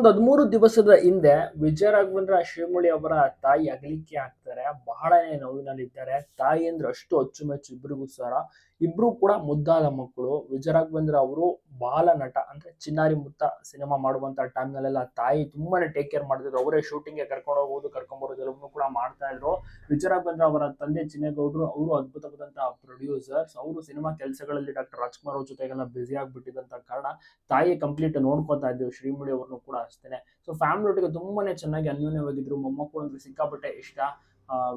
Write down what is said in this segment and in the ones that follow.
ಒಂದು 13 ದಿವಸದ ಹಿಂದೆ ವಿಜಯ ರಾಘವೇಂದ್ರ ಶ್ರೀಮುಳಿ ಅವರ ತಾಯಿ ಅಗಲಿಕೆ ಆಗ್ತಾರೆ. ಬಹಳನೇ ನೋವಿನಲ್ಲಿದ್ದಾರೆ. ತಾಯಿ ಅಂದ್ರೆ ಅಷ್ಟು ಅಚ್ಚುಮೆಚ್ಚು ಇಬ್ಬರಿಗೂ ಸಹ. ಇಬ್ರು ಕೂಡ ಮುದ್ದಾದ ಮಕ್ಕಳು. ವಿಜಯ ರಾಘವೇಂದ್ರ ಅವರು ಬಾಲ ನಟ ಅಂದ್ರೆ ಚಿನ್ನಾರಿ ಮುತ್ತ ಸಿನಿಮಾ ಮಾಡುವಂತ ಟೈಮ್ ನಲ್ಲೆಲ್ಲ ತಾಯಿ ತುಂಬಾನೇ ಟೇಕ್ ಕೇರ್ ಮಾಡ್ತಿದ್ರು. ಅವರೇ ಶೂಟಿಂಗ್ ಗೆ ಕರ್ಕೊಂಡು ಹೋಗೋದು, ಕರ್ಕೊಂಡ್ ಬರೋದು ಎಲ್ಲವನ್ನೂ ಕೂಡ ಮಾಡ್ತಾ ಇದ್ರು. ವಿಜಯ ರಾಘವೇಂದ್ರ ಅವರ ತಂದೆ ಚಿನ್ನೇಗೌಡರು ಅವರು ಅದ್ಭುತವಾದಂತಹ ಪ್ರೊಡ್ಯೂಸರ್ಸ್. ಅವರು ಸಿನಿಮಾ ಕೆಲಸಗಳಲ್ಲಿ ಡಾಕ್ಟರ್ ರಾಜ್ಕುಮಾರ್ ಅವ್ರ ಜೊತೆಗೆಲ್ಲ ಬ್ಯುಸಿ ಆಗ್ಬಿಟ್ಟಿದಂತ ಕಾರಣ ತಾಯಿ ಕಂಪ್ಲೀಟ್ ನೋಡ್ಕೊತಾ ಇದ್ರು. ಶ್ರೀಮುಳಿ ಅವ್ರನ್ನು ಕೂಡ ಅಷ್ಟೇನೆ. ಸೊ ಫ್ಯಾಮಿಲಿ ಒಟ್ಟಿಗೆ ತುಂಬಾನೇ ಚೆನ್ನಾಗಿ ಅನ್ಯೋನ್ಯವಾಗಿದ್ರು. ಮೊಮ್ಮಕ್ಕಳು ಅಂದ್ರೆ ಸಿಕ್ಕಾಪಟ್ಟೆ ಇಷ್ಟ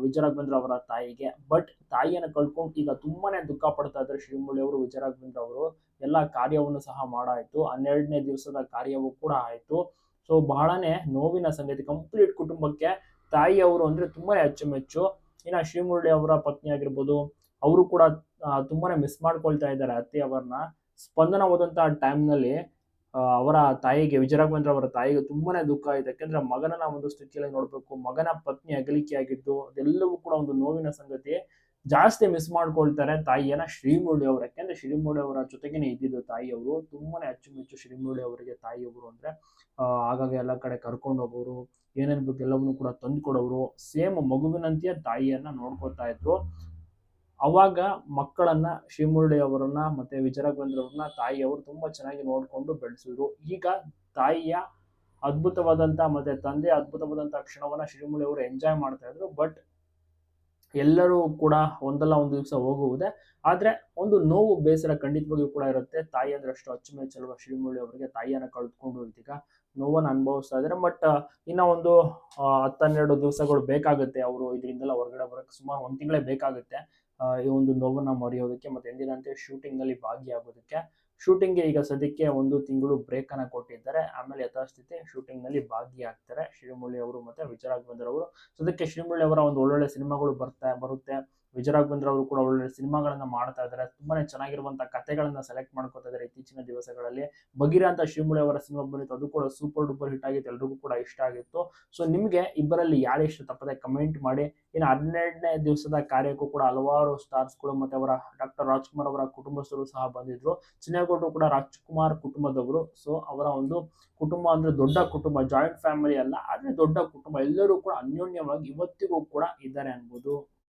ವಿಜಯ ರಾಘವೇಂದ್ರ ಅವರ ತಾಯಿಗೆ. ಬಟ್ ತಾಯಿಯನ್ನ ಕಳ್ಕೊಂಡು ಈಗ ತುಂಬಾನೇ ದುಃಖ ಪಡ್ತಾ ಇದ್ದಾರೆ ಶ್ರೀಮುಳಿ ಅವರು. ವಿಜಯ ರಾಘವೇಂದ್ರ ಅವರು ಎಲ್ಲಾ ಕಾರ್ಯವನ್ನು ಸಹ ಮಾಡಾಯ್ತು. 12ನೇ ದಿವಸದ ಕಾರ್ಯವೂ ಕೂಡ ಆಯ್ತು. ಸೊ ಬಹಳನೇ ನೋವಿನ ಸಂಗತಿ ಕಂಪ್ಲೀಟ್ ಕುಟುಂಬಕ್ಕೆ. ತಾಯಿ ಅವರು ಅಂದ್ರೆ ತುಂಬಾನೇ ಅಚ್ಚುಮೆಚ್ಚು. ಇನ್ನ ಶ್ರೀಮುರಳಿ ಅವರ ಪತ್ನಿ ಆಗಿರ್ಬೋದು, ಅವರು ಕೂಡ ತುಂಬಾನೇ ಮಿಸ್ ಮಾಡ್ಕೊಳ್ತಾ ಇದ್ದಾರೆ ಅತ್ತೆ ಅವರನ್ನ. ಸ್ಪಂದನ ಹೋದಂತಹ ಟೈಮ್ ನಲ್ಲಿ ಅವರ ತಾಯಿಗೆ, ವಿಜಯ ರಾಘವೇಂದ್ರ ಅವರ ತಾಯಿಗೆ ತುಂಬಾನೇ ದುಃಖ ಆಯ್ತು. ಯಾಕಂದ್ರೆ ಮಗನ ಒಂದು ಸ್ಥಿತಿಯಲ್ಲಿ ನೋಡ್ಬೇಕು, ಮಗನ ಪತ್ನಿ ಅಗಲಿಕೆ ಆಗಿದ್ದು ಅದೆಲ್ಲವೂ ಕೂಡ ಒಂದು ನೋವಿನ ಸಂಗತಿ. ಜಾಸ್ತಿ ಮಿಸ್ ಮಾಡ್ಕೊಳ್ತಾರೆ ತಾಯಿಯನ್ನ ಶ್ರೀಮುರಳಿ ಅವರು. ಯಾಕಂದ್ರೆ ಶ್ರೀಮುರಳಿ ಅವರ ಜೊತೆಗೇನೆ ಇದ್ದಿದ್ದು ತಾಯಿಯವರು. ತುಂಬಾನೇ ಅಚ್ಚುಮೆಚ್ಚು ಶ್ರೀಮುರಳಿ ಅವರಿಗೆ ತಾಯಿಯವರು ಅಂದ್ರೆ. ಆಗಾಗ ಎಲ್ಲ ಕಡೆ ಕರ್ಕೊಂಡು ಹೋಗೋರು, ಏನೇನ್ ಬೇಕು ಎಲ್ಲವನ್ನೂ ಕೂಡ ತಂದು ಕೊಡೋರು. ಸೇಮ್ ಮಗುವಿನಂತೆಯೇ ತಾಯಿಯನ್ನ ನೋಡ್ಕೊತಾ ಇದ್ರು. ಅವಾಗ ಮಕ್ಕಳನ್ನ ಶ್ರೀಮುರಳಿ ಅವರನ್ನ ಮತ್ತೆ ವಿಜಯ ರಾಘವೇಂದ್ರ ಅವ್ರನ್ನ ತಾಯಿಯವರು ತುಂಬಾ ಚೆನ್ನಾಗಿ ನೋಡ್ಕೊಂಡು ಬೆಳೆಸಿದ್ರು. ಈಗ ತಾಯಿಯ ಅದ್ಭುತವಾದಂತ ಮತ್ತೆ ತಂದೆಯ ಅದ್ಭುತವಾದಂತಹ ಕ್ಷಣವನ್ನ ಶ್ರೀಮುರಳಿ ಅವರು ಎಂಜಾಯ್ ಮಾಡ್ತಾ ಇದ್ರು. ಬಟ್ ಎಲ್ಲರೂ ಕೂಡ ಒಂದಲ್ಲ ಒಂದು ದಿವಸ ಹೋಗುವುದೇ. ಆದ್ರೆ ಒಂದು ನೋವು ಬೇಸರ ಖಂಡಿತವಾಗಿಯೂ ಕೂಡ ಇರುತ್ತೆ. ತಾಯಿ ಅಂದ್ರೆ ಅಷ್ಟು ಅಚ್ಚುಮೆಚ್ಚಲ್ವ ಶ್ರೀಮುರಳಿ ಅವರಿಗೆ. ತಾಯಿಯನ್ನ ಕಳೆದುಕೊಂಡು ಇದೀಗ ನೋವನ್ನ ಅನುಭವಿಸ್ತಾ ಇದ್ದಾರೆ. ಬಟ್ ಇನ್ನ ಒಂದು 10-12 ದಿವಸಗಳು ಬೇಕಾಗುತ್ತೆ ಅವರು ಇದರಿಂದೆಲ್ಲ ಹೊರಗಡೆ ಬರಕ್ಕೆ. ಸುಮಾರು 1 ತಿಂಗಳೇ ಬೇಕಾಗುತ್ತೆ ಈ ಒಂದು ನೋವನ್ನ ಮರೆಯೋದಕ್ಕೆ ಮತ್ತೆ ಎಂದಿನಂತೆ ಶೂಟಿಂಗ್ ನಲ್ಲಿ ಭಾಗಿಯಾಗೋದಕ್ಕೆ. ಶೂಟಿಂಗ್ಗೆ ಈಗ ಸದ್ಯಕ್ಕೆ 1 ತಿಂಗಳು ಬ್ರೇಕ್ ಅನ್ನ ಕೊಟ್ಟಿದ್ದಾರೆ. ಆಮೇಲೆ ಯಥಾಸ್ಥಿತಿ ಶೂಟಿಂಗ್ ನಲ್ಲಿ ಭಾಗಿಯಾಗ್ತಾರೆ ಶ್ರೀಮುರಳಿ ಅವರು ಮತ್ತೆ ವಿಜಯ ರಾಘವೇಂದ್ರ ಅವರು. ಸದ್ಯಕ್ಕೆ ಶ್ರೀಮುರಳಿ ಅವರ ಒಂದು ಒಳ್ಳೊಳ್ಳೆ ಸಿನಿಮಾಗಳು ಬರುತ್ತೆ. ವಿಜಯ ರಾಘವೇಂದ್ರ ಅವರು ಕೂಡ ಒಳ್ಳೊಳ್ಳೆ ಸಿನಿಮಾಗಳನ್ನ ಮಾಡ್ತಾ ಇದ್ದಾರೆ. ತುಂಬಾನೇ ಚೆನ್ನಾಗಿರುವಂತಹ ಕಥೆಗಳನ್ನ ಸೆಲೆಕ್ಟ್ ಮಾಡ್ಕೊತಾ ಇದ್ದಾರೆ ಇತ್ತೀಚಿನ ದಿವಸಗಳಲ್ಲಿ. ಬಗೀರಾ ಅಂತ ಶ್ರೀಮುರಳಿ ಅವರ ಸಿನಿಮಾ ಬಂದಿತ್ತು, ಅದು ಕೂಡ ಸೂಪರ್ ಡೂಪರ್ ಹಿಟ್ ಆಗಿತ್ತು, ಎಲ್ರಿಗೂ ಕೂಡ ಇಷ್ಟ ಆಗಿತ್ತು. ಸೊ ನಿಮ್ಗೆ ಇಬ್ಬರಲ್ಲಿ ಯಾರು ಇಷ್ಟ ತಪ್ಪದೆ ಕಮೆಂಟ್ ಮಾಡಿ. ಇನ್ನು 12ನೇ ದಿವಸದ ಕಾರ್ಯಕ್ಕೂ ಕೂಡ ಹಲವಾರು ಸ್ಟಾರ್ಸ್ಗಳು ಮತ್ತೆ ಅವರ ಡಾಕ್ಟರ್ ರಾಜ್ಕುಮಾರ್ ಅವರ ಕುಟುಂಬಸ್ಥರು ಸಹ ಬಂದಿದ್ರು. ಚಿನ್ನೇಗೌಡರು ಕೂಡ ರಾಜ್ಕುಮಾರ್ ಕುಟುಂಬದವರು. ಸೊ ಅವರ ಒಂದು ಕುಟುಂಬ ಅಂದ್ರೆ ದೊಡ್ಡ ಕುಟುಂಬ, ಜಾಯಿಂಟ್ ಫ್ಯಾಮಿಲಿ ಅಲ್ಲ ಆದ್ರೆ ದೊಡ್ಡ ಕುಟುಂಬ. ಎಲ್ಲರೂ ಕೂಡ ಅನ್ಯೋನ್ಯವಾಗಿ ಇವತ್ತಿಗೂ ಕೂಡ ಇದ್ದಾರೆ ಅನ್ಬೋದು.